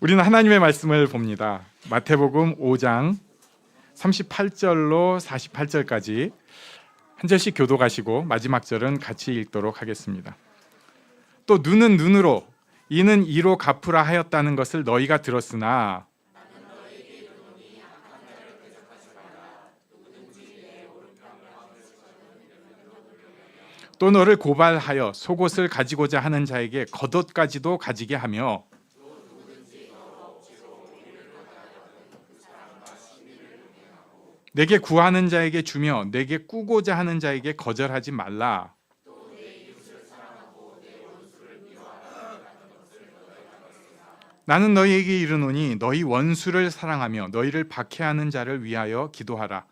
우리는 하나님의 말씀을 봅니다. 마태복음 5장 38절로 48절까지 한 절씩 교독하시고 마지막 절은 같이 읽도록 하겠습니다. 또 눈은 눈으로 이는 이로 갚으라 하였다는 것을 너희가 들었으나 또 너를 고발하여 속옷을 가지고자 하는 자에게 겉옷까지도 가지게 하며 내게 구하는 자에게 주며 내게 꾸고자 하는 자에게 거절하지 말라. 나는 너희에게 이르노니 너희 원수를 사랑하며 너희를 박해하는 자를 위하여 기도하라.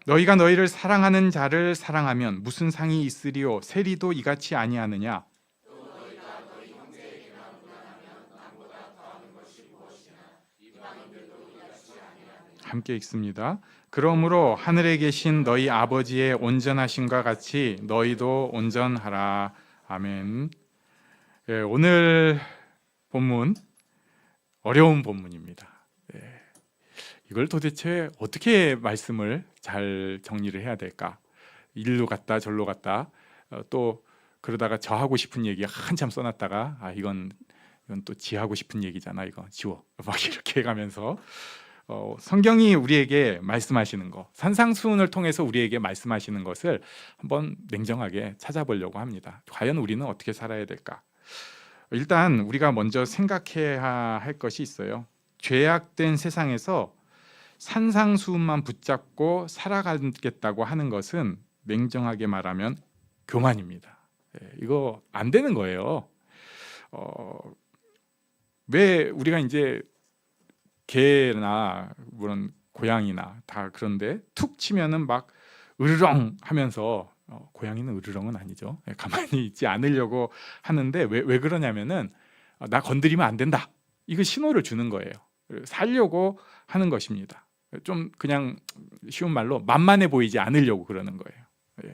너희가 너희를 사랑하는 자를 사랑하면 무슨 상이 있으리요? 세리도 이같이 아니하느냐? 함께 읽습니다. 그러므로 하늘에 계신 너희 아버지의 온전하심과 같이 너희도 온전하라. 아멘. 오늘 본문 어려운 본문입니다. 이걸 도대체 어떻게 말씀을 잘 정리를 해야 될까? 일로 갔다 절로 갔다 또 그러다가 저 하고 싶은 얘기 한참 써놨다가 이건 또 지 하고 싶은 얘기잖아, 이거 지워 막 이렇게 해가면서 성경이 우리에게 말씀하시는 거, 산상수훈을 통해서 우리에게 말씀하시는 것을 한번 냉정하게 찾아보려고 합니다. 과연 우리는 어떻게 살아야 될까? 일단 우리가 먼저 생각해야 할 것이 있어요. 죄악된 세상에서 산상수훈만 붙잡고 살아가겠다고 하는 것은 냉정하게 말하면 교만입니다. 이거 안 되는 거예요. 왜 우리가 이제 개나 물론 고양이나 다 그런데 툭 치면은 막 으르렁 하면서 고양이는 으르렁은 아니죠. 가만히 있지 않으려고 하는데 왜 그러냐면은 나 건드리면 안 된다. 이거 신호를 주는 거예요. 살려고 하는 것입니다. 좀 그냥 쉬운 말로 만만해 보이지 않으려고 그러는 거예요.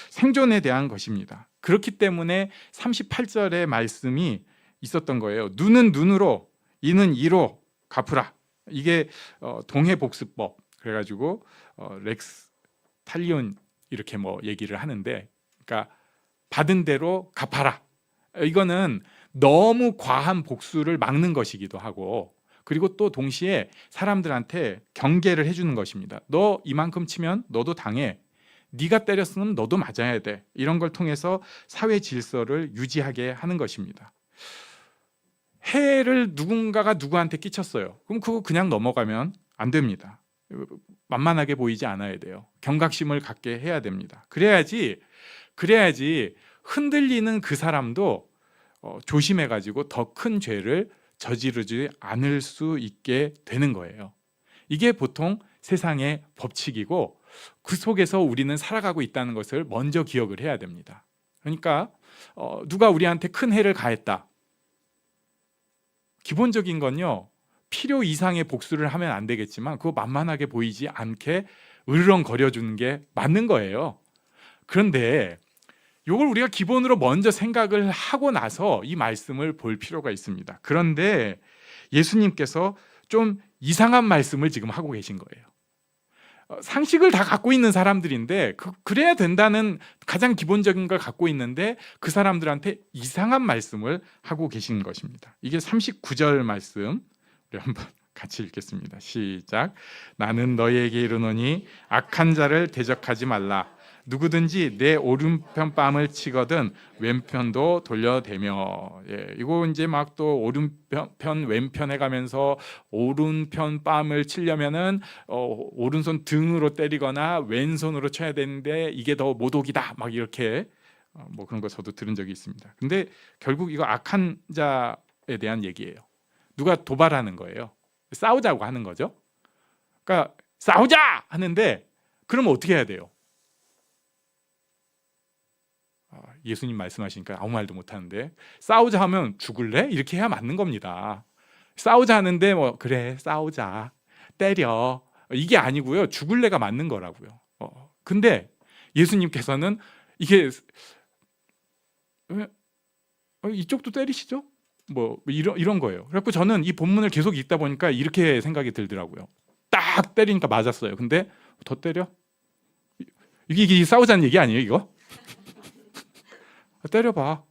생존에 대한 것입니다. 그렇기 때문에 38절의 말씀이 있었던 거예요. 눈은 눈으로 이는 이로 갚으라. 이게 동해복수법 그래가지고 렉스 탈리온 이렇게 뭐 얘기를 하는데, 그러니까 받은 대로 갚아라. 이거는 너무 과한 복수를 막는 것이기도 하고, 그리고 또 동시에 사람들한테 경계를 해주는 것입니다. 너 이만큼 치면 너도 당해. 네가 때렸으면 너도 맞아야 돼. 이런 걸 통해서 사회 질서를 유지하게 하는 것입니다. 해를 누군가가 누구한테 끼쳤어요. 그럼 그거 그냥 넘어가면 안 됩니다. 만만하게 보이지 않아야 돼요. 경각심을 갖게 해야 됩니다. 그래야지 흔들리는 그 사람도 조심해가지고 더 큰 죄를 저지르지 않을 수 있게 되는 거예요. 이게 보통 세상의 법칙이고 그 속에서 우리는 살아가고 있다는 것을 먼저 기억을 해야 됩니다. 그러니까 누가 우리한테 큰 해를 가했다. 기본적인 건요, 필요 이상의 복수를 하면 안 되겠지만 그거 만만하게 보이지 않게 으르렁거려주는 게 맞는 거예요. 그런데 이걸 우리가 기본으로 먼저 생각을 하고 나서 이 말씀을 볼 필요가 있습니다. 그런데 예수님께서 좀 이상한 말씀을 지금 하고 계신 거예요. 상식을 다 갖고 있는 사람들인데 그래야 된다는 가장 기본적인 걸 갖고 있는데 그 사람들한테 이상한 말씀을 하고 계신 것입니다. 이게 39절 말씀 우리 한번 같이 읽겠습니다. 시작. 나는 너희에게 이르노니 악한 자를 대적하지 말라. 누구든지 내 오른편 뺨을 치거든 왼편도 돌려대며. 이거 이제 막 또 오른편 왼편 해가면서 오른편 뺨을 치려면은 오른손 등으로 때리거나 왼손으로 쳐야 되는데 이게 더 모독이다 막 이렇게 뭐 그런 거 저도 들은 적이 있습니다. 근데 결국 이거 악한 자에 대한 얘기예요. 누가 도발하는 거예요. 싸우자고 하는 거죠. 그러니까 싸우자 하는데 그러면 어떻게 해야 돼요? 예수님 말씀하시니까 아무 말도 못하는데, 싸우자 하면 죽을래? 이렇게 해야 맞는 겁니다. 싸우자 하는데 뭐 그래 싸우자, 때려, 이게 아니고요. 죽을래가 맞는 거라고요. 근데 예수님께서는 이게 이쪽도 때리시죠? 뭐 이런 거예요. 그래갖고 저는 이 본문을 계속 읽다 보니까 이렇게 생각이 들더라고요. 딱 때리니까 맞았어요. 근데 더 때려? 이게 싸우자는 얘기 아니에요, 이거? 때려봐.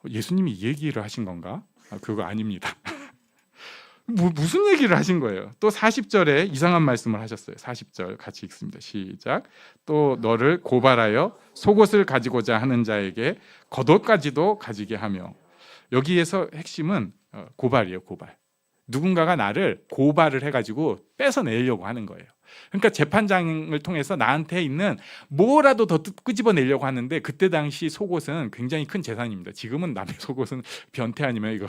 예수님이 이 얘기를 하신 건가? 그거 아닙니다. 무슨 얘기를 하신 거예요? 또 40절에 이상한 말씀을 하셨어요. 40절 같이 읽습니다. 시작. 또 너를 고발하여 속옷을 가지고자 하는 자에게 겉옷까지도 가지게 하며. 여기에서 핵심은 고발이에요. 고발. 누군가가 나를 고발을 해가지고 뺏어내려고 하는 거예요. 그러니까 재판장을 통해서 나한테 있는 뭐라도 더 끄집어내려고 하는데, 그때 당시 속옷은 굉장히 큰 재산입니다. 지금은 남의 속옷은 변태 아니면 이거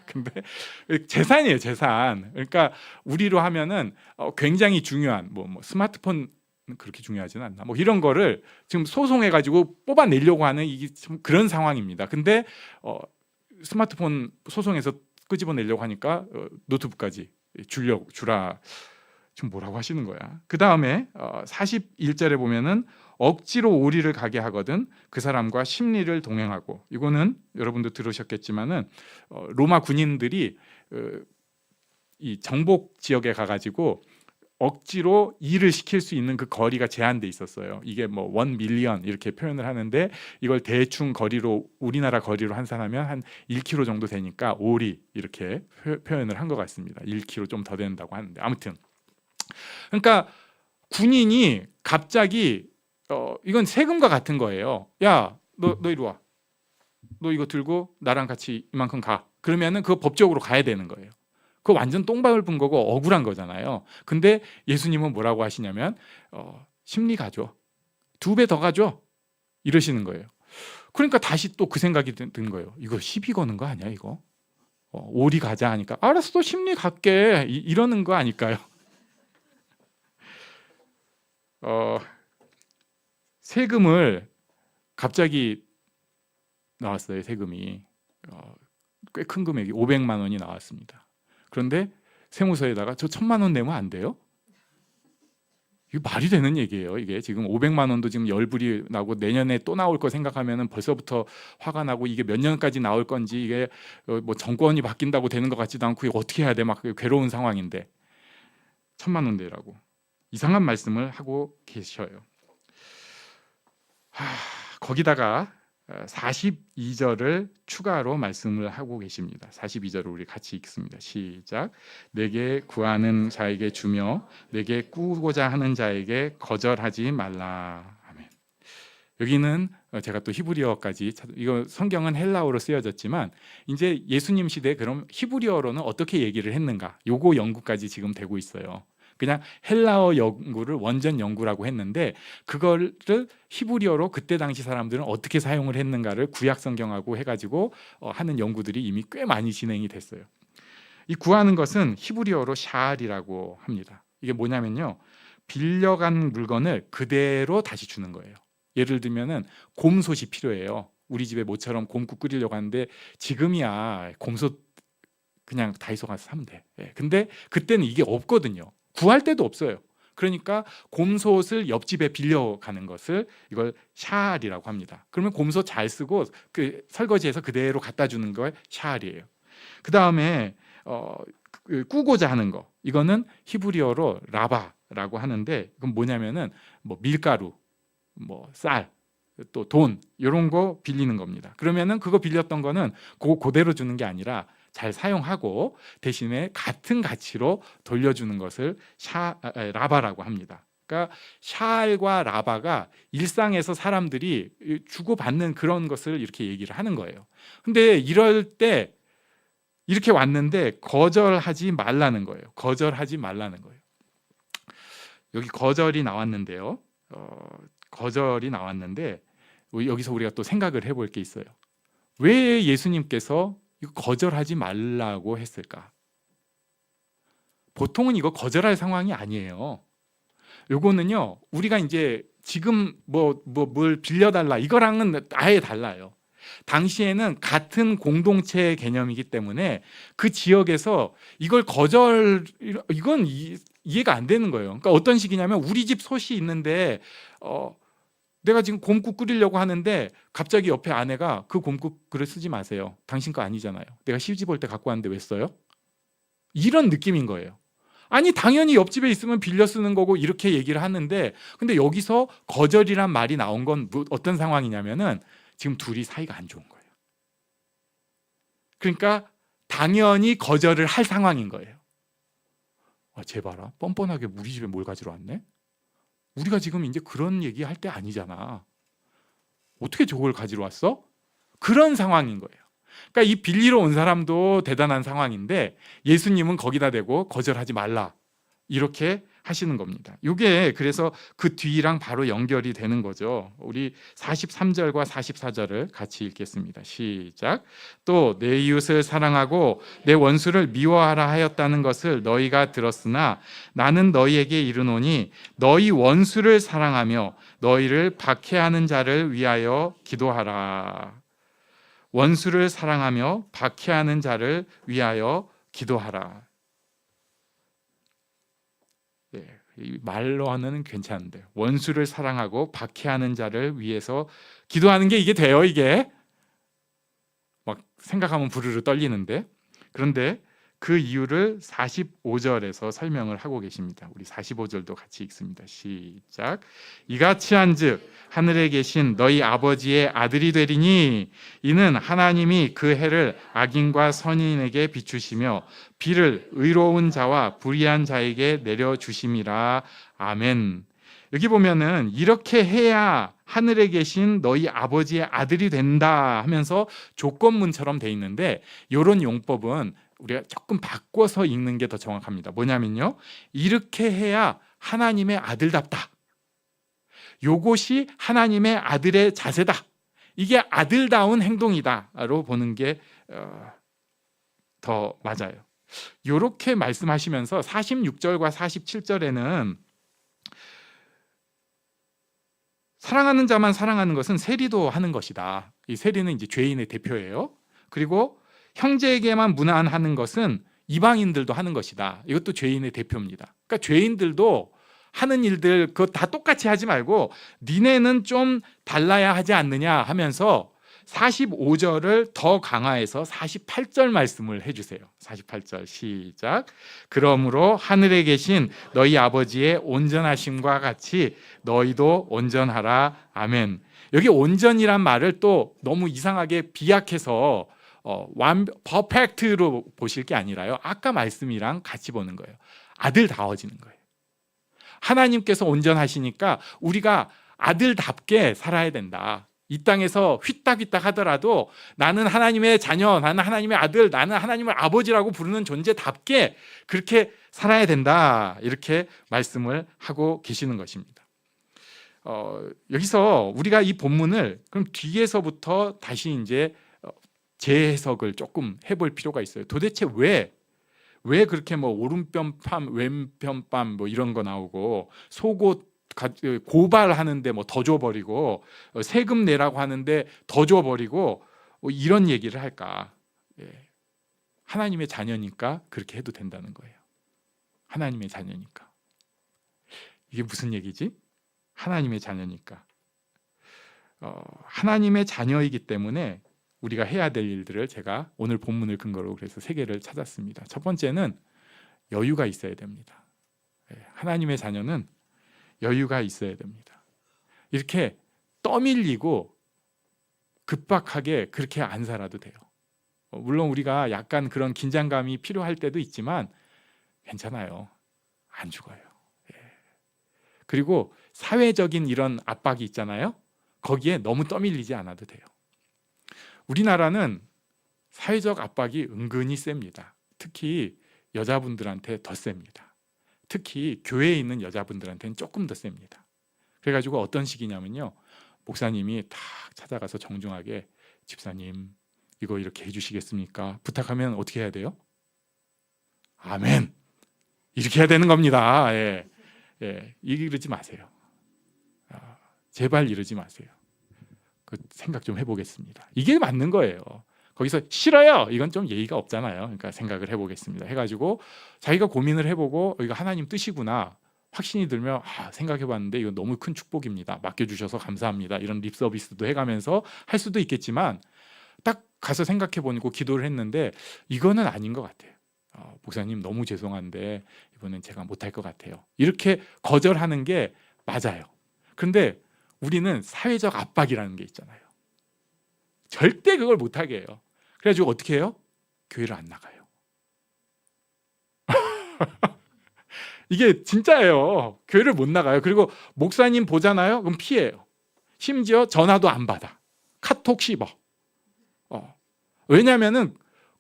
근데 재산이에요, 재산. 그러니까 우리로 하면은 굉장히 중요한 뭐 스마트폰 그렇게 중요하지는 않나, 뭐 이런 거를 지금 소송해가지고 뽑아내려고 하는 이게 좀 그런 상황입니다. 근데 스마트폰 소송에서 끄집어내려고 하니까 노트북까지 주라. 지금 뭐라고 하시는 거야? 그 다음에 41절에 보면은 억지로 오리를 가게 하거든 그 사람과 심리를 동행하고. 이거는 여러분도 들으셨겠지만은 로마 군인들이 이 정복 지역에 가가지고 억지로 일을 시킬 수 있는 그 거리가 제한돼 있었어요. 이게 뭐 1밀리언 이렇게 표현을 하는데, 이걸 대충 거리로 우리나라 거리로 환산하면 한 1km 정도 되니까 오리 이렇게 표현을 한 것 같습니다. 1km 좀 더 된다고 하는데, 아무튼 그러니까 군인이 갑자기 이건 세금과 같은 거예요. 야, 너 이리 와. 너 이거 들고 나랑 같이 이만큼 가. 그러면은 그거 법적으로 가야 되는 거예요. 그거 완전 똥방울 분 거고 억울한 거잖아요. 근데 예수님은 뭐라고 하시냐면 심리 가져. 2배 더 가져. 이러시는 거예요. 그러니까 다시 또 그 생각이 든 거예요. 이거 시비 거는 거 아니야, 이거? 오리 가자 하니까 알았어, 심리 갈게. 이러는 거 아닐까요? 세금을 갑자기 나왔어요. 세금이 꽤 큰 금액이 500만 원이 나왔습니다. 그런데 세무서에다가 저 1000만 원 내면 안 돼요? 이게 말이 되는 얘기예요. 이게 지금 500만 원도 지금 열불이 나고 내년에 또 나올 거 생각하면은 벌써부터 화가 나고, 이게 몇 년까지 나올 건지, 이게 뭐 정권이 바뀐다고 되는 것 같지도 않고 이거 어떻게 해야 돼? 막 괴로운 상황인데 1000만 원 내라고 이상한 말씀을 하고 계셔요. 거기다가 42절을 추가로 말씀을 하고 계십니다. 42절을 우리 같이 읽습니다. 시작. 내게 구하는 자에게 주며 내게 꾸고자 하는 자에게 거절하지 말라. 아멘. 여기는 제가 또 히브리어까지, 이거 성경은 헬라어로 쓰여졌지만 이제 예수님 시대 그럼 히브리어로는 어떻게 얘기를 했는가, 요거 연구까지 지금 되고 있어요. 그냥 헬라어 연구를 원전 연구라고 했는데, 그거를 히브리어로 그때 당시 사람들은 어떻게 사용을 했는가를 구약 성경하고 해가지고 하는 연구들이 이미 꽤 많이 진행이 됐어요. 이 구하는 것은 히브리어로 샤알이라고 합니다. 이게 뭐냐면요, 빌려간 물건을 그대로 다시 주는 거예요. 예를 들면은 곰솥이 필요해요. 우리 집에 모처럼 곰국 끓이려고 하는데 지금이야 곰솥 그냥 다이소 가서 사면 돼. 근데 그때는 이게 없거든요. 구할 데도 없어요. 그러니까 곰솥을 옆집에 빌려가는 것을 이걸 샤알이라고 합니다. 그러면 곰솥 잘 쓰고 그 설거지해서 그대로 갖다 주는 걸 샤알이에요. 그 다음에 꾸고자 하는 거, 이거는 히브리어로 라바라고 하는데, 그건 뭐냐면은 뭐 밀가루, 뭐 쌀, 또 돈 이런 거 빌리는 겁니다. 그러면은 그거 빌렸던 거는 그대로 주는 게 아니라 잘 사용하고 대신에 같은 가치로 돌려주는 것을 라바라고 합니다. 그러니까 샤알과 라바가 일상에서 사람들이 주고받는 그런 것을 이렇게 얘기를 하는 거예요. 근데 이럴 때 이렇게 왔는데 거절하지 말라는 거예요. 거절하지 말라는 거예요. 여기 거절이 나왔는데요. 거절이 나왔는데 여기서 우리가 또 생각을 해볼 게 있어요. 왜 예수님께서 이거 거절하지 말라고 했을까? 보통은 이거 거절할 상황이 아니에요. 요거는요, 우리가 이제 지금 뭘 빌려달라 이거랑은 아예 달라요. 당시에는 같은 공동체 개념이기 때문에 그 지역에서 이걸 이건 이해가 안 되는 거예요. 그러니까 어떤 식이냐면 우리 집 솥이 있는데 내가 지금 곰국 끓이려고 하는데 갑자기 옆에 아내가 그 곰국 그릇 쓰지 마세요. 당신 거 아니잖아요. 내가 시집 올 때 갖고 왔는데 왜 써요? 이런 느낌인 거예요. 아니 당연히 옆집에 있으면 빌려 쓰는 거고 이렇게 얘기를 하는데 근데 여기서 거절이란 말이 나온 건 어떤 상황이냐면은 지금 둘이 사이가 안 좋은 거예요. 그러니까 당연히 거절을 할 상황인 거예요. 쟤 봐라 뻔뻔하게 우리 집에 뭘 가지러 왔네? 우리가 지금 이제 그런 얘기 할 때 아니잖아. 어떻게 저걸 가지러 왔어? 그런 상황인 거예요. 그러니까 이 빌리러 온 사람도 대단한 상황인데 예수님은 거기다 대고 거절하지 말라 이렇게 하시는 겁니다. 이게 그래서 그 뒤랑 바로 연결이 되는 거죠. 우리 43절과 44절을 같이 읽겠습니다. 시작. 또 내 이웃을 사랑하고 내 원수를 미워하라 하였다는 것을 너희가 들었으나 나는 너희에게 이르노니 너희 원수를 사랑하며 너희를 박해하는 자를 위하여 기도하라. 원수를 사랑하며 박해하는 자를 위하여 기도하라. 네, 말로는 괜찮은데 원수를 사랑하고 박해하는 자를 위해서 기도하는 게 이게 돼요? 이게 막 생각하면 부르르 떨리는데 그런데 그 이유를 45절에서 설명을 하고 계십니다. 우리 45절도 같이 읽습니다. 시작. 이같이 한즉 하늘에 계신 너희 아버지의 아들이 되리니 이는 하나님이 그 해를 악인과 선인에게 비추시며 비를 의로운 자와 불의한 자에게 내려주심이라. 아멘. 여기 보면은 이렇게 해야 하늘에 계신 너희 아버지의 아들이 된다 하면서 조건문처럼 돼 있는데 이런 용법은 우리가 조금 바꿔서 읽는 게 더 정확합니다. 뭐냐면요, 이렇게 해야 하나님의 아들답다. 요것이 하나님의 아들의 자세다. 이게 아들다운 행동이다로 보는 게 더 맞아요. 이렇게 말씀하시면서 46절과 47절에는 사랑하는 자만 사랑하는 것은 세리도 하는 것이다. 이 세리는 이제 죄인의 대표예요. 그리고 형제에게만 무난하는 것은 이방인들도 하는 것이다. 이것도 죄인의 대표입니다. 그러니까 죄인들도 하는 일들 그거 다 똑같이 하지 말고 니네는 좀 달라야 하지 않느냐 하면서 45절을 더 강화해서 48절 말씀을 해주세요. 48절 시작. 그러므로 하늘에 계신 너희 아버지의 온전하심과 같이 너희도 온전하라. 아멘. 여기 온전이란 말을 또 너무 이상하게 비약해서 퍼펙트로 보실 게 아니라요, 아까 말씀이랑 같이 보는 거예요. 아들다워지는 거예요. 하나님께서 온전하시니까 우리가 아들답게 살아야 된다. 이 땅에서 휘딱휘딱 하더라도 나는 하나님의 자녀, 나는 하나님의 아들, 나는 하나님을 아버지라고 부르는 존재답게 그렇게 살아야 된다. 이렇게 말씀을 하고 계시는 것입니다. 여기서 우리가 이 본문을 그럼 뒤에서부터 다시 이제 재해석을 조금 해볼 필요가 있어요. 도대체 왜 그렇게 뭐 오른편밤 왼편밤 뭐 이런 거 나오고 속옷 고발하는데 뭐 더 줘버리고 세금 내라고 하는데 더 줘버리고 뭐 이런 얘기를 할까? 하나님의 자녀니까 그렇게 해도 된다는 거예요. 하나님의 자녀니까. 이게 무슨 얘기지? 하나님의 자녀니까. 하나님의 자녀이기 때문에 우리가 해야 될 일들을 제가 오늘 본문을 근거로 그래서 3개를 찾았습니다. 첫 번째는 여유가 있어야 됩니다. 하나님의 자녀는 여유가 있어야 됩니다. 이렇게 떠밀리고 급박하게 그렇게 안 살아도 돼요. 물론 우리가 약간 그런 긴장감이 필요할 때도 있지만 괜찮아요. 안 죽어요. 그리고 사회적인 이런 압박이 있잖아요. 거기에 너무 떠밀리지 않아도 돼요. 우리나라는 사회적 압박이 은근히 셉니다. 특히 여자분들한테 더 셉니다. 특히 교회에 있는 여자분들한테는 조금 더 셉니다. 그래가지고 어떤 식이냐면요, 목사님이 딱 찾아가서 정중하게 집사님 이거 이렇게 해주시겠습니까? 부탁하면 어떻게 해야 돼요? 아멘. 이렇게 해야 되는 겁니다. 이러지 마세요. 제발 이러지 마세요. 그 생각 좀 해보겠습니다. 이게 맞는 거예요. 거기서 싫어요. 이건 좀 예의가 없잖아요. 그러니까 생각을 해보겠습니다. 해가지고 자기가 고민을 해보고 이거 하나님 뜻이구나 확신이 들면 생각해봤는데 이건 너무 큰 축복입니다. 맡겨주셔서 감사합니다. 이런 립 서비스도 해가면서 할 수도 있겠지만 딱 가서 생각해보고 기도를 했는데 이거는 아닌 것 같아요. 목사님 너무 죄송한데 이번엔 제가 못할 것 같아요. 이렇게 거절하는 게 맞아요. 그런데 우리는 사회적 압박이라는 게 있잖아요. 절대 그걸 못하게 해요. 그래가지고 어떻게 해요? 교회를 안 나가요. 이게 진짜예요. 교회를 못 나가요. 그리고 목사님 보잖아요. 그럼 피해요. 심지어 전화도 안 받아. 카톡 씹어. 왜냐하면은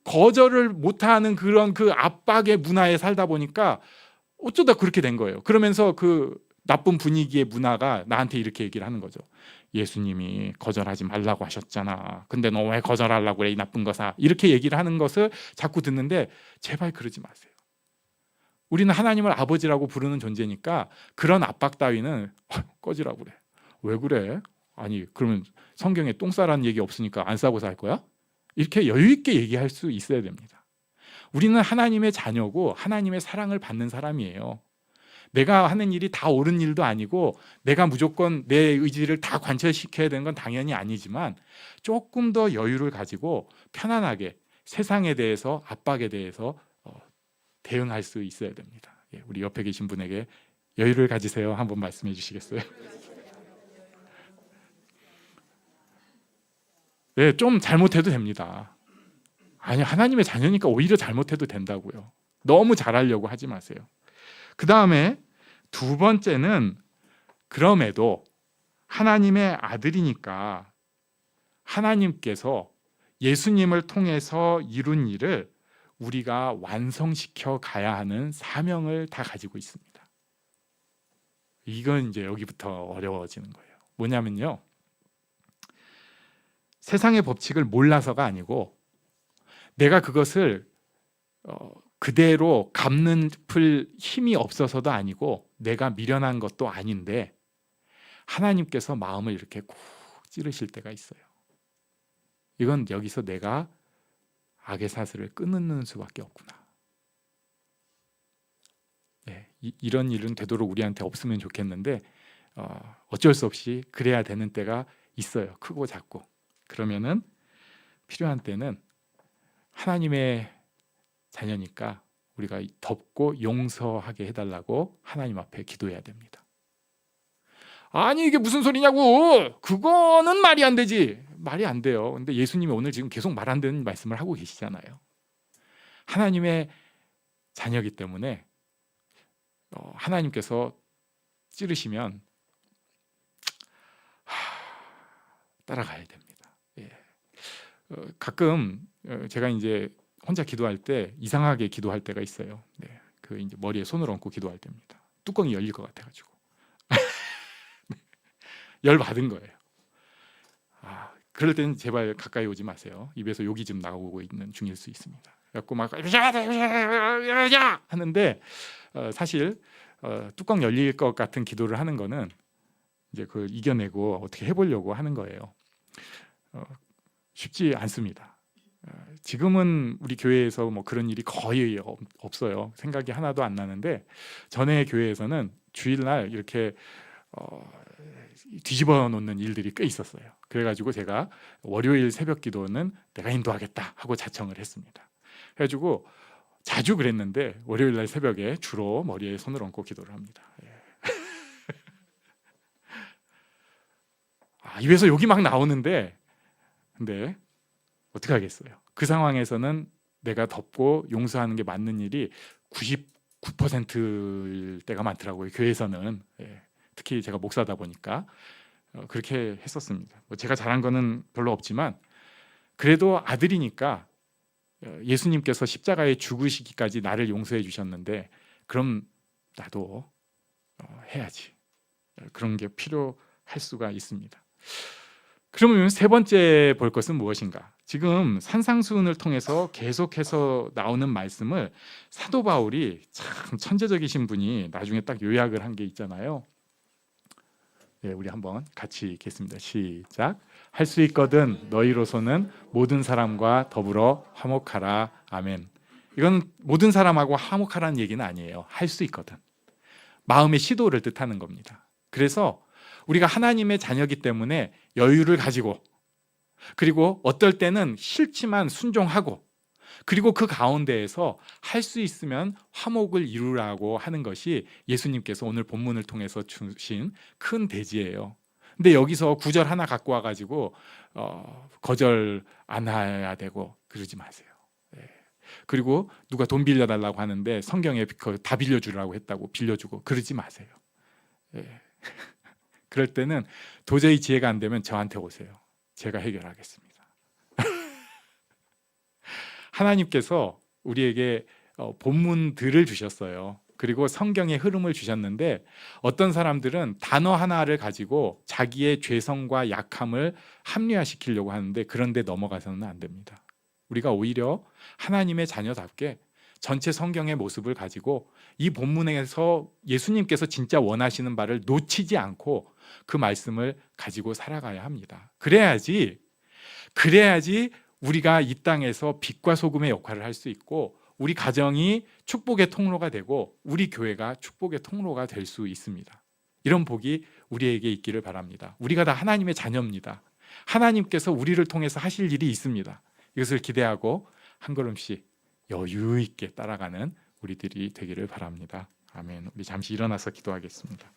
거절을 못하는 그런 그 압박의 문화에 살다 보니까 어쩌다 그렇게 된 거예요. 그러면서 그 나쁜 분위기의 문화가 나한테 이렇게 얘기를 하는 거죠. 예수님이 거절하지 말라고 하셨잖아. 근데 너 왜 거절하려고 그래 이 나쁜 거사. 이렇게 얘기를 하는 것을 자꾸 듣는데 제발 그러지 마세요. 우리는 하나님을 아버지라고 부르는 존재니까 그런 압박 따위는 꺼지라고 그래. 왜 그래? 아니 그러면 성경에 똥 싸라는 얘기 없으니까 안 싸고 살 거야? 이렇게 여유 있게 얘기할 수 있어야 됩니다. 우리는 하나님의 자녀고 하나님의 사랑을 받는 사람이에요. 내가 하는 일이 다 옳은 일도 아니고 내가 무조건 내 의지를 다 관철시켜야 되는 건 당연히 아니지만 조금 더 여유를 가지고 편안하게 세상에 대해서 압박에 대해서 대응할 수 있어야 됩니다. 우리 옆에 계신 분에게 여유를 가지세요. 한번 말씀해 주시겠어요? 네, 좀 잘못해도 됩니다. 아니 하나님의 자녀니까 오히려 잘못해도 된다고요. 너무 잘하려고 하지 마세요. 그 다음에 두 번째는 그럼에도 하나님의 아들이니까 하나님께서 예수님을 통해서 이룬 일을 우리가 완성시켜 가야 하는 사명을 다 가지고 있습니다. 이건 이제 여기부터 어려워지는 거예요. 뭐냐면요. 세상의 법칙을 몰라서가 아니고 내가 그것을 그대로 갚는 힘이 없어서도 아니고 내가 미련한 것도 아닌데 하나님께서 마음을 이렇게 꾹 찌르실 때가 있어요. 이건 여기서 내가 악의 사슬을 끊는 수밖에 없구나. 이런 일은 되도록 우리한테 없으면 좋겠는데 어쩔 수 없이 그래야 되는 때가 있어요. 크고 작고. 그러면은 필요한 때는 하나님의 자녀니까 우리가 덮고 용서하게 해달라고 하나님 앞에 기도해야 됩니다. 아니 이게 무슨 소리냐고. 그거는 말이 안 되지. 말이 안 돼요. 근데 예수님이 오늘 지금 계속 말 안 되는 말씀을 하고 계시잖아요. 하나님의 자녀이기 때문에 하나님께서 찌르시면 따라가야 됩니다. 가끔 제가 이제 혼자 기도할 때 이상하게 기도할 때가 있어요. 그 이제 머리에 손을 얹고 기도할 때입니다. 뚜껑이 열릴 것 같아가지고 열 받은 거예요. 그럴 때는 제발 가까이 오지 마세요. 입에서 욕이 좀 나오고 있는 중일 수 있습니다. 그래갖고 막 하는데 사실 뚜껑 열릴 것 같은 기도를 하는 거는 이제 그걸 이겨내고 어떻게 해보려고 하는 거예요. 쉽지 않습니다. 지금은 우리 교회에서 뭐 그런 일이 거의 없어요. 생각이 하나도 안 나는데 전에 교회에서는 주일날 이렇게 뒤집어 놓는 일들이 꽤 있었어요. 그래가지고 제가 월요일 새벽 기도는 내가 인도하겠다 하고 자청을 했습니다. 그래가지고 자주 그랬는데 월요일날 새벽에 주로 머리에 손을 얹고 기도를 합니다. 입에서 욕이 막 나오는데 근데 어떻게 하겠어요? 그 상황에서는 내가 덮고 용서하는 게 맞는 일이 99%일 때가 많더라고요. 교회에서는. 특히 제가 목사다 보니까 그렇게 했었습니다. 제가 잘한 거는 별로 없지만 그래도 아들이니까 예수님께서 십자가에 죽으시기까지 나를 용서해 주셨는데 그럼 나도 해야지. 그런 게 필요할 수가 있습니다. 그러면 세 번째 볼 것은 무엇인가? 지금 산상수훈을 통해서 계속해서 나오는 말씀을 사도 바울이 참 천재적이신 분이 나중에 딱 요약을 한 게 있잖아요. 예, 우리 한번 같이 읽겠습니다. 시작. 할 수 있거든 너희로서는 모든 사람과 더불어 화목하라. 아멘. 이건 모든 사람하고 화목하라는 얘기는 아니에요. 할 수 있거든. 마음의 시도를 뜻하는 겁니다. 그래서 우리가 하나님의 자녀이기 때문에 여유를 가지고, 그리고 어떨 때는 싫지만 순종하고, 그리고 그 가운데에서 할 수 있으면 화목을 이루라고 하는 것이 예수님께서 오늘 본문을 통해서 주신 큰 대지예요. 근데 여기서 구절 하나 갖고 와가지고 거절 안 해야 되고 그러지 마세요. 예. 그리고 누가 돈 빌려달라고 하는데 성경에 다 빌려주라고 했다고 빌려주고 그러지 마세요. 예. 그럴 때는 도저히 지혜가 안 되면 저한테 오세요. 제가 해결하겠습니다. 하나님께서 우리에게 본문들을 주셨어요. 그리고 성경의 흐름을 주셨는데 어떤 사람들은 단어 하나를 가지고 자기의 죄성과 약함을 합리화시키려고 하는데 그런데 넘어가서는 안 됩니다. 우리가 오히려 하나님의 자녀답게 전체 성경의 모습을 가지고 이 본문에서 예수님께서 진짜 원하시는 바를 놓치지 않고 그 말씀을 가지고 살아가야 합니다. 그래야지 우리가 이 땅에서 빛과 소금의 역할을 할 수 있고 우리 가정이 축복의 통로가 되고 우리 교회가 축복의 통로가 될 수 있습니다. 이런 복이 우리에게 있기를 바랍니다. 우리가 다 하나님의 자녀입니다. 하나님께서 우리를 통해서 하실 일이 있습니다. 이것을 기대하고 한 걸음씩 여유 있게 따라가는 우리들이 되기를 바랍니다. 아멘. 우리 잠시 일어나서 기도하겠습니다.